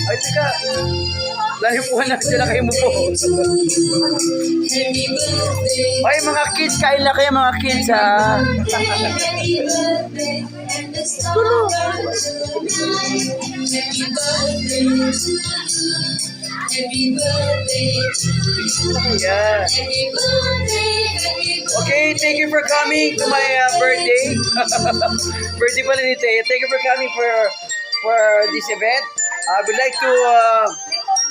Ay, teka. Lahipuhan na sila kayo mo po. Ay, mga kids, kain na kayo mga kids, ha? Tulong. Yeah. Okay, thank you for coming to my birthday. Birthday pala ni Teo. Thank you for coming for this event. I would like to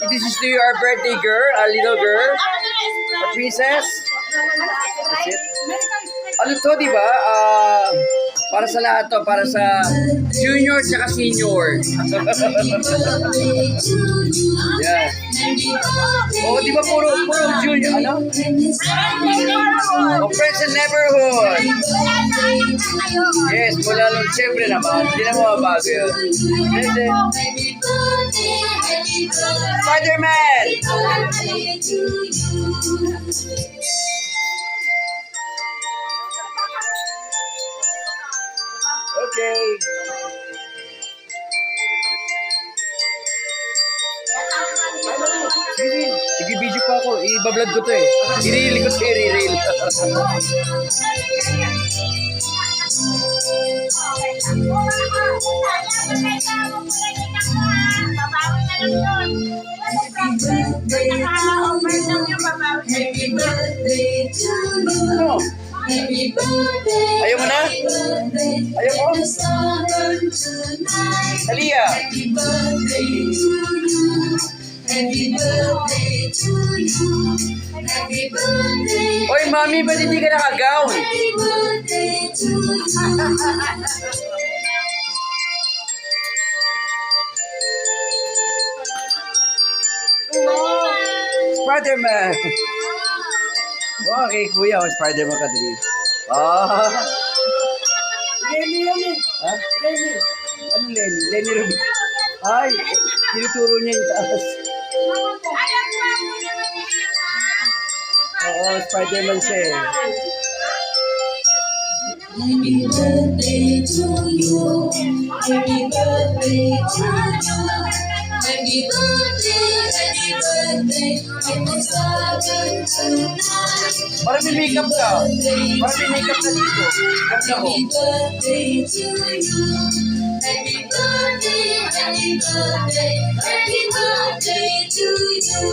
introduce to you our birthday girl, our little girl, our princess. That's it. Ano to, di ba? Para sa lahat to, para sa junior at senior. Yeah. Oh, di ba puro junior, ano? Oh, friends and neighborhood. Yes, mula lang, siyempre naman, hindi na mababago yun. Spider-Man! Okay. Sige, video pa ako. I-vlog ko to eh. I-reel ko to i-reel. Ano? Ayaw mo na? Ayaw mo? Aliyah. Oy, mami, ba't hindi ka nakagaw? Spider-Man. Okay, kuya, Spider-Man ka dali. Lenny. Ha? Lenny. Ano Lenny? Lenny Rubin. Ay, tinuturo niya yung taas. Oo, Spider-Man siya eh. Happy birthday to you. Happy birthday to you. Happy birthday. It's starting tonight. Parang may makeup ka. Parang may makeup ka dito. Ganda mo. Happy birthday to you. Happy birthday. Happy birthday. Happy birthday to you.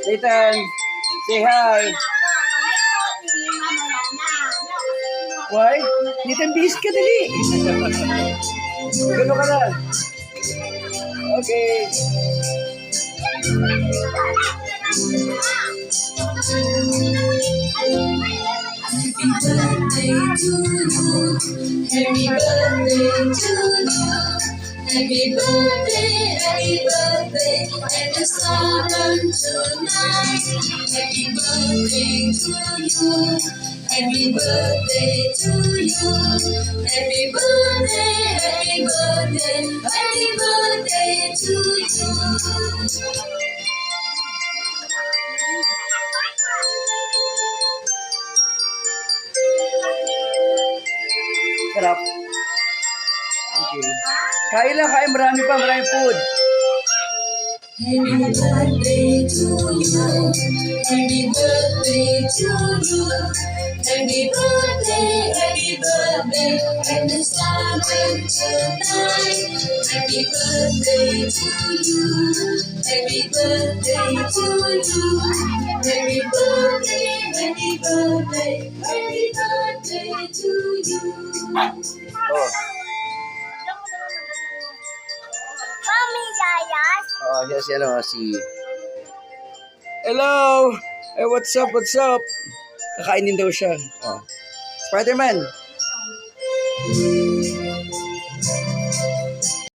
Nathan, say hi. Why? Nathan, bis ka dali. Gano ka na. Okay. Happy birthday to you. Happy birthday to you. Happy birthday, and the sun tonight. Happy birthday to you. Happy birthday to you. Happy birthday, happy birthday to you. Sarap. Okay. Kain lang, kain. Marami food. Happy birthday to you. Happy birthday to you. Happy birthday, and the sun tonight. Happy birthday to you. Happy birthday to you. Happy birthday, happy birthday to you. Oh. Oh, yes, hello, si... Hello! Hey, what's up? Kakainin daw siya. Oh. Spider-Man!